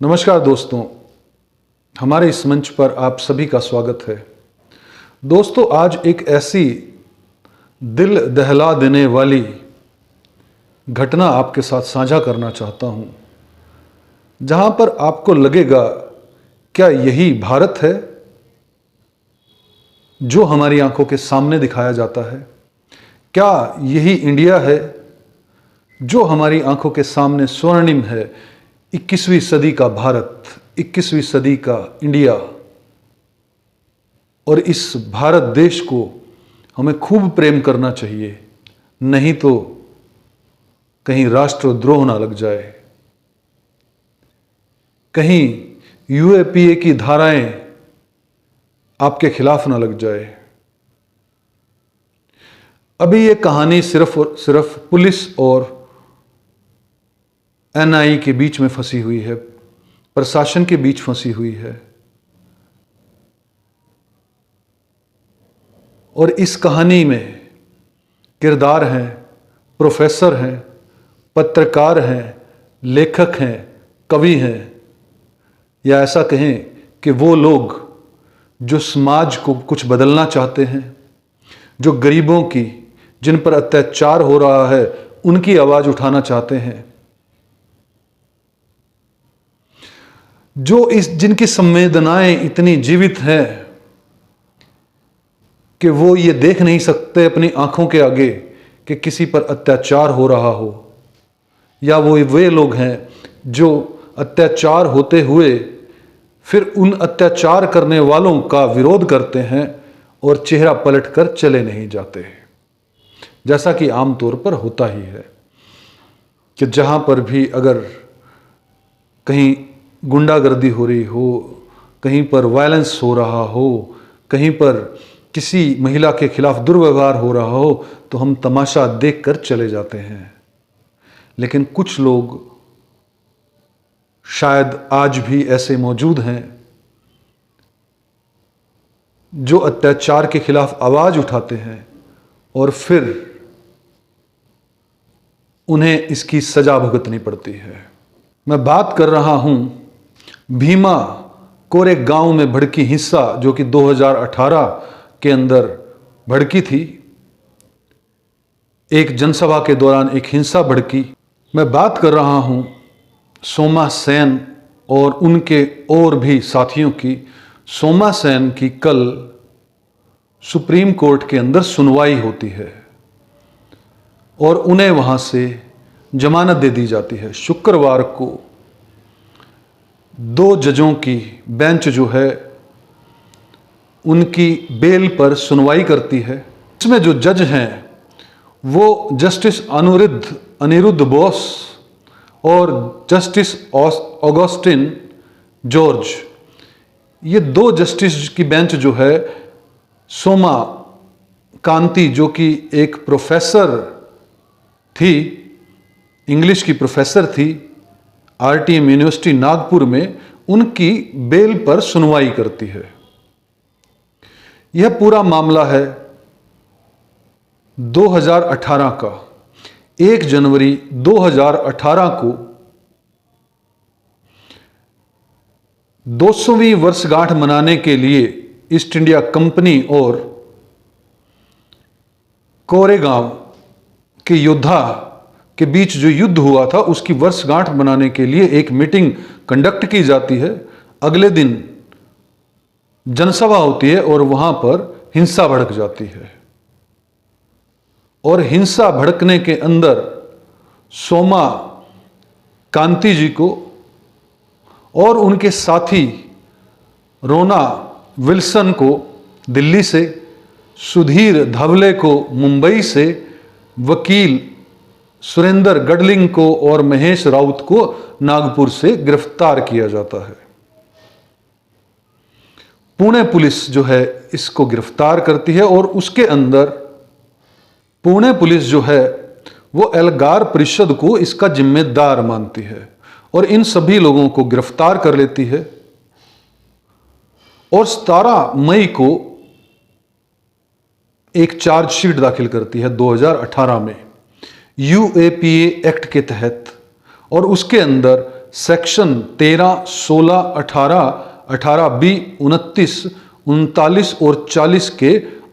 नमस्कार दोस्तों, हमारे इस मंच पर आप सभी का स्वागत है। दोस्तों, आज एक ऐसी दिल दहला देने वाली घटना आपके साथ साझा करना चाहता हूं, जहां पर आपको लगेगा क्या यही भारत है जो हमारी आंखों के सामने दिखाया जाता है? क्या यही इंडिया है जो हमारी आंखों के सामने स्वर्णिम है? 21वीं सदी का भारत, 21वीं सदी का इंडिया। और इस भारत देश को हमें खूब प्रेम करना चाहिए, नहीं तो कहीं राष्ट्रद्रोह ना लग जाए, कहीं यूएपीए की धाराएं आपके खिलाफ ना लग जाए। अभी ये कहानी सिर्फ और सिर्फ पुलिस और एनआई के बीच में फंसी हुई है, प्रशासन के बीच फंसी हुई है। और इस कहानी में किरदार हैं, प्रोफेसर हैं, पत्रकार हैं, लेखक हैं, कवि हैं, या ऐसा कहें कि वो लोग जो समाज को कुछ बदलना चाहते हैं, जो गरीबों की, जिन पर अत्याचार हो रहा है, उनकी आवाज़ उठाना चाहते हैं, जो जिनकी संवेदनाएं इतनी जीवित हैं कि वो ये देख नहीं सकते अपनी आंखों के आगे कि किसी पर अत्याचार हो रहा हो, या वो वे लोग हैं जो अत्याचार होते हुए फिर उन अत्याचार करने वालों का विरोध करते हैं और चेहरा पलट कर चले नहीं जाते, जैसा कि आमतौर पर होता ही है कि जहां पर भी अगर कहीं गुंडागर्दी हो रही हो, कहीं पर वायलेंस हो रहा हो, कहीं पर किसी महिला के खिलाफ दुर्व्यवहार हो रहा हो, तो हम तमाशा देखकर चले जाते हैं। लेकिन कुछ लोग शायद आज भी ऐसे मौजूद हैं जो अत्याचार के खिलाफ आवाज उठाते हैं और फिर उन्हें इसकी सजा भुगतनी पड़ती है। मैं बात कर रहा हूं भीमा कोरेगांव में भड़की हिंसा, जो कि 2018 के अंदर भड़की थी। एक जनसभा के दौरान एक हिंसा भड़की। मैं बात कर रहा हूं सोमा सेन और उनके और भी साथियों की। सोमा सेन की कल सुप्रीम कोर्ट के अंदर सुनवाई होती है और उन्हें वहां से जमानत दे दी जाती है। शुक्रवार को 2 जजों की बेंच जो है उनकी बेल पर सुनवाई करती है। इसमें जो जज हैं वो जस्टिस अनिरुद्ध बोस और जस्टिस ऑगस्टिन जॉर्ज, ये 2 जस्टिस की बेंच जो है, सोमा कांति जो कि एक प्रोफेसर थी, इंग्लिश की प्रोफेसर थी आरटीएम यूनिवर्सिटी नागपुर में, उनकी बेल पर सुनवाई करती है। यह पूरा मामला है 2018 का। 1 जनवरी 2018 को 200वीं वर्षगांठ मनाने के लिए ईस्ट इंडिया कंपनी और कोरेगांव के योद्धा के बीच जो युद्ध हुआ था उसकी वर्षगांठ मनाने के लिए एक मीटिंग कंडक्ट की जाती है। अगले दिन जनसभा होती है और वहां पर हिंसा भड़क जाती है। और हिंसा भड़कने के अंदर सोमा कांति जी को और उनके साथी रोना विल्सन को दिल्ली से, सुधीर धवले को मुंबई से, वकील सुरेंद्र गडलिंग को और महेश राउत को नागपुर से गिरफ्तार किया जाता है। पुणे पुलिस जो है इसको गिरफ्तार करती है और उसके अंदर पुणे पुलिस जो है वो एल्गार परिषद को इसका जिम्मेदार मानती है और इन सभी लोगों को गिरफ्तार कर लेती है। और 17 मई को एक चार्जशीट दाखिल करती है 2018 में यूएपीए एक्ट के तहत, और उसके अंदर सेक्शन 13, 16, 18, 18B, 29, 39 और 40 के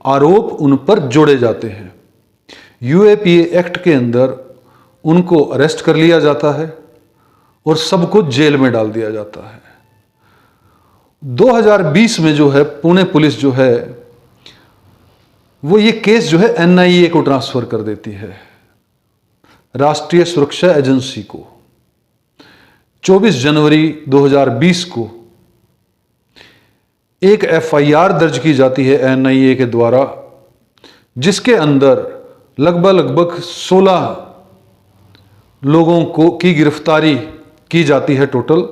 आरोप उन पर जोड़े जाते हैं। यूएपीए एक्ट के अंदर उनको अरेस्ट कर लिया जाता है और सबको जेल में डाल दिया जाता है। 2020 में जो है पुणे पुलिस जो है वो ये केस जो है एनआईए को ट्रांसफर कर देती है, राष्ट्रीय सुरक्षा एजेंसी को। 24 जनवरी 2020 को एक एफआईआर दर्ज की जाती है एनआईए के द्वारा, जिसके अंदर लगभग 16 लोगों को की गिरफ्तारी की जाती है टोटल,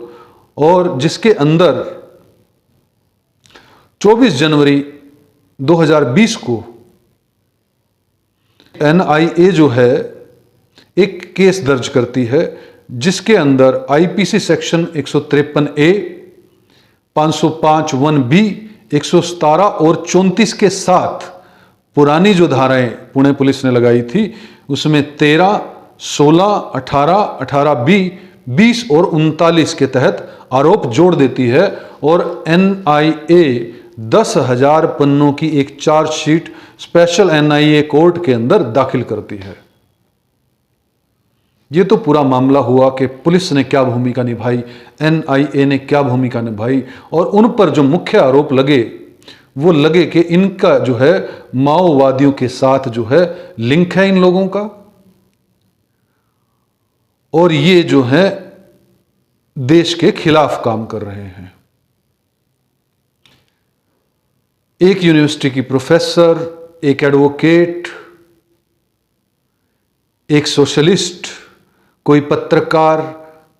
और जिसके अंदर 24 जनवरी 2020 को एनआईए जो है एक केस दर्ज करती है, जिसके अंदर आईपीसी सेक्शन 153A, 505 1B, 117 और 34 के साथ पुरानी जो धाराएं पुणे पुलिस ने लगाई थी उसमें 13, 16, 18, 18B, 20 और 39 के तहत आरोप जोड़ देती है और एनआईए 10,000 पन्नों की एक चार्जशीट स्पेशल एनआईए कोर्ट के अंदर दाखिल करती है। ये तो पूरा मामला हुआ कि पुलिस ने क्या भूमिका निभाई, एनआईए ने क्या भूमिका निभाई, और उन पर जो मुख्य आरोप लगे वो लगे कि इनका जो है माओवादियों के साथ जो है लिंक है इन लोगों का, और ये जो है देश के खिलाफ काम कर रहे हैं। एक यूनिवर्सिटी की प्रोफेसर, एक एडवोकेट, एक सोशलिस्ट, कोई पत्रकार,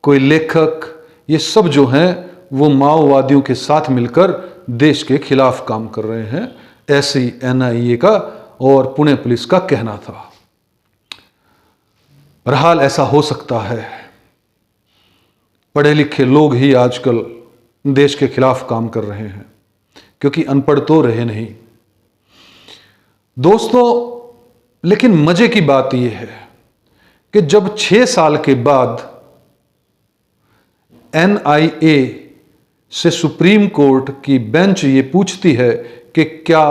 कोई लेखक, ये सब जो हैं वो माओवादियों के साथ मिलकर देश के खिलाफ काम कर रहे हैं, ऐसी एनआईए का और पुणे पुलिस का कहना था। बहरहाल ऐसा हो सकता है, पढ़े लिखे लोग ही आजकल देश के खिलाफ काम कर रहे हैं, क्योंकि अनपढ़ तो रहे नहीं। दोस्तों, लेकिन मजे की बात यह है कि जब 6 साल के बाद एनआईए से सुप्रीम कोर्ट की बेंच ये पूछती है कि क्या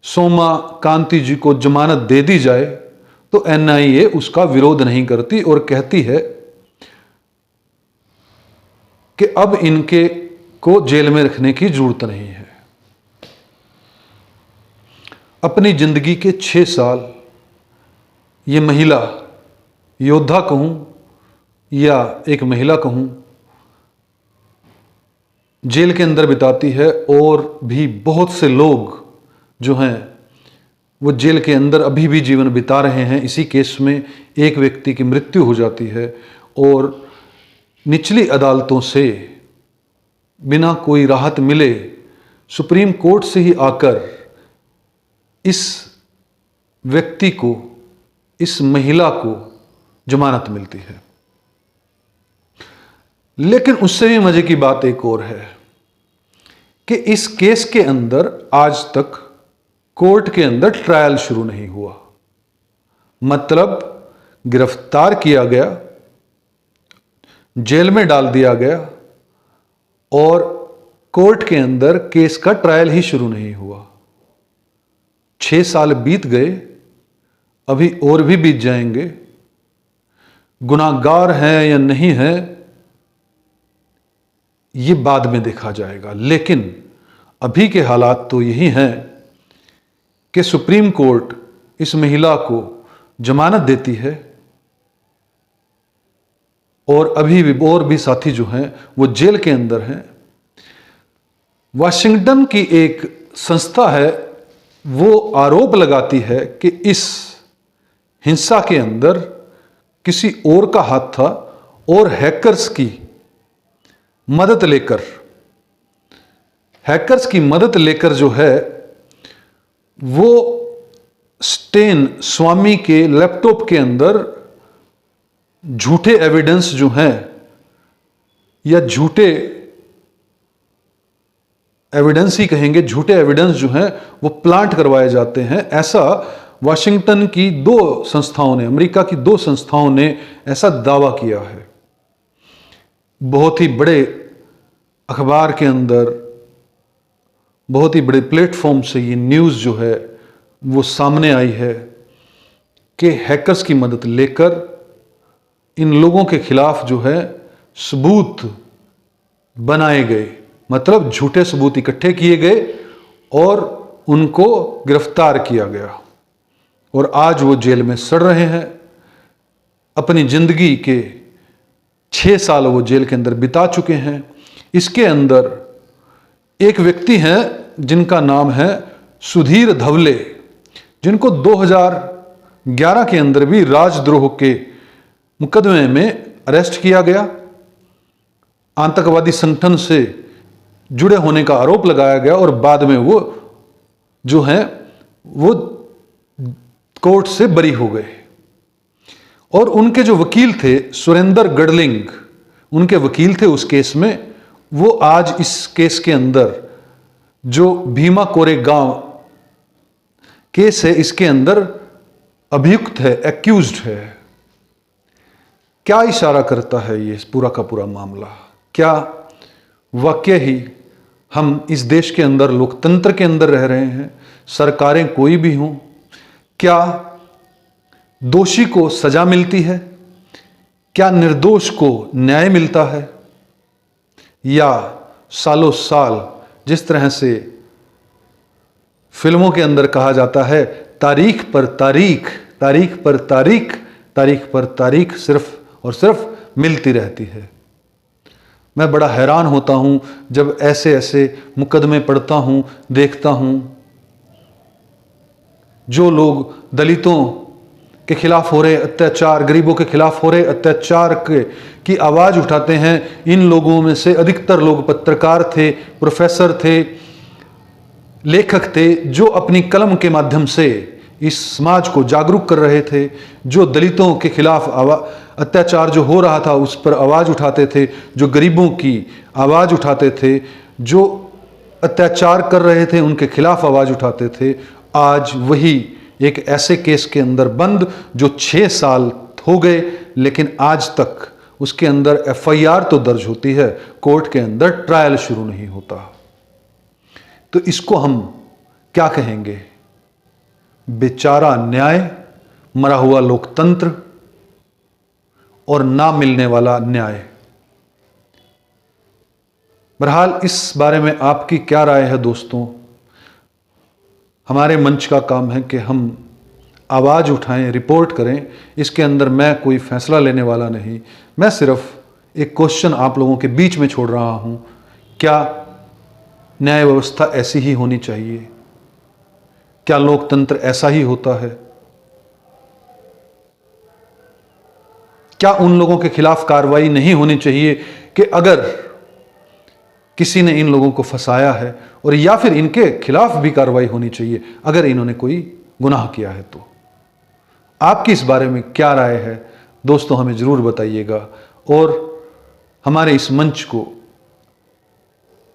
सोमा कांति जी को जमानत दे दी जाए, तो एनआईए उसका विरोध नहीं करती और कहती है कि अब इनके को जेल में रखने की जरूरत नहीं है। अपनी जिंदगी के 6 साल ये महिला, योद्धा कहूं या एक महिला कहूं, जेल के अंदर बिताती है, और भी बहुत से लोग जो हैं वो जेल के अंदर अभी भी जीवन बिता रहे हैं। इसी केस में एक व्यक्ति की मृत्यु हो जाती है और निचली अदालतों से बिना कोई राहत मिले सुप्रीम कोर्ट से ही आकर इस व्यक्ति को, इस महिला को जमानत मिलती है। लेकिन उससे भी मजे की बात एक और है कि इस केस के अंदर आज तक कोर्ट के अंदर ट्रायल शुरू नहीं हुआ। मतलब गिरफ्तार किया गया, जेल में डाल दिया गया और कोर्ट के अंदर केस का ट्रायल ही शुरू नहीं हुआ। 6 साल बीत गए, अभी और भी बीत जाएंगे। गुनाहगार हैं या नहीं हैं ये बाद में देखा जाएगा, लेकिन अभी के हालात तो यही हैं कि सुप्रीम कोर्ट इस महिला को जमानत देती है और अभी भी और भी साथी जो हैं वो जेल के अंदर हैं। वाशिंगटन की एक संस्था है, वो आरोप लगाती है कि इस हिंसा के अंदर किसी और का हाथ था और हैकर्स की मदद लेकर जो है वो स्टेन स्वामी के लैपटॉप के अंदर झूठे एविडेंस जो हैं या झूठे एविडेंस ही कहेंगे, झूठे एविडेंस जो हैं वो प्लांट करवाए जाते हैं। ऐसा वाशिंगटन की 2 संस्थाओं ने, अमेरिका की 2 संस्थाओं ने ऐसा दावा किया है। बहुत ही बड़े अखबार के अंदर, बहुत ही बड़े प्लेटफॉर्म से ये न्यूज़ जो है वो सामने आई है कि हैकर्स की मदद लेकर इन लोगों के खिलाफ जो है सबूत बनाए गए, मतलब झूठे सबूत इकट्ठे किए गए और उनको गिरफ्तार किया गया और आज वो जेल में सड़ रहे हैं। अपनी जिंदगी के 6 साल वो जेल के अंदर बिता चुके हैं। इसके अंदर एक व्यक्ति हैं जिनका नाम है सुधीर धवले, जिनको 2011 के अंदर भी राजद्रोह के मुकदमे में अरेस्ट किया गया। आतंकवादी संगठन से जुड़े होने का आरोप लगाया गया और बाद में वो जो है वो कोर्ट से बरी हो गए। और उनके जो वकील थे सुरेंद्र गडलिंग, उनके वकील थे उस केस में, वो आज इस केस के अंदर जो भीमा कोरेगांव केस है इसके अंदर अभियुक्त है, एक्यूज्ड है। क्या इशारा करता है ये पूरा का पूरा मामला? क्या वाकई ही हम इस देश के अंदर लोकतंत्र के अंदर रह रहे हैं? सरकारें कोई भी हों, क्या दोषी को सजा मिलती है? क्या निर्दोष को न्याय मिलता है? या सालों साल जिस तरह से फिल्मों के अंदर कहा जाता है तारीख पर तारीख, तारीख पर तारीख, तारीख पर तारीख सिर्फ और सिर्फ मिलती रहती है। मैं बड़ा हैरान होता हूं जब ऐसे ऐसे मुकदमे पढ़ता हूं, देखता हूं। जो लोग दलितों के खिलाफ हो रहे अत्याचार, गरीबों के खिलाफ हो रहे अत्याचार की आवाज़ उठाते हैं, इन लोगों में से अधिकतर लोग पत्रकार थे, प्रोफेसर थे, लेखक थे, जो अपनी कलम के माध्यम से इस समाज को जागरूक कर रहे थे, जो दलितों के खिलाफ अत्याचार जो हो रहा था उस पर आवाज़ उठाते थे, जो गरीबों की आवाज़ उठाते थे, जो अत्याचार कर रहे थे उनके खिलाफ आवाज़ उठाते थे। आज वही एक ऐसे केस के अंदर बंद जो 6 साल हो गए, लेकिन आज तक उसके अंदर FIR तो दर्ज होती है, कोर्ट के अंदर ट्रायल शुरू नहीं होता। तो इसको हम क्या कहेंगे? बेचारा न्याय, मरा हुआ लोकतंत्र और ना मिलने वाला न्याय। बहरहाल इस बारे में आपकी क्या राय है दोस्तों? हमारे मंच का काम है कि हम आवाज़ उठाएं, रिपोर्ट करें। इसके अंदर मैं कोई फैसला लेने वाला नहीं, मैं सिर्फ एक क्वेश्चन आप लोगों के बीच में छोड़ रहा हूं। क्या न्याय व्यवस्था ऐसी ही होनी चाहिए? क्या लोकतंत्र ऐसा ही होता है? क्या उन लोगों के खिलाफ कार्रवाई नहीं होनी चाहिए कि अगर किसी ने इन लोगों को फंसाया है, और या फिर इनके खिलाफ भी कार्रवाई होनी चाहिए अगर इन्होंने कोई गुनाह किया है? तो आपकी इस बारे में क्या राय है दोस्तों, हमें जरूर बताइएगा। और हमारे इस मंच को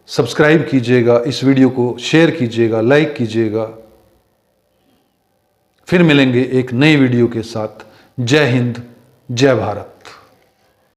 सब्सक्राइब कीजिएगा, इस वीडियो को शेयर कीजिएगा, लाइक कीजिएगा। फिर मिलेंगे एक नई वीडियो के साथ। जय हिंद, जय भारत।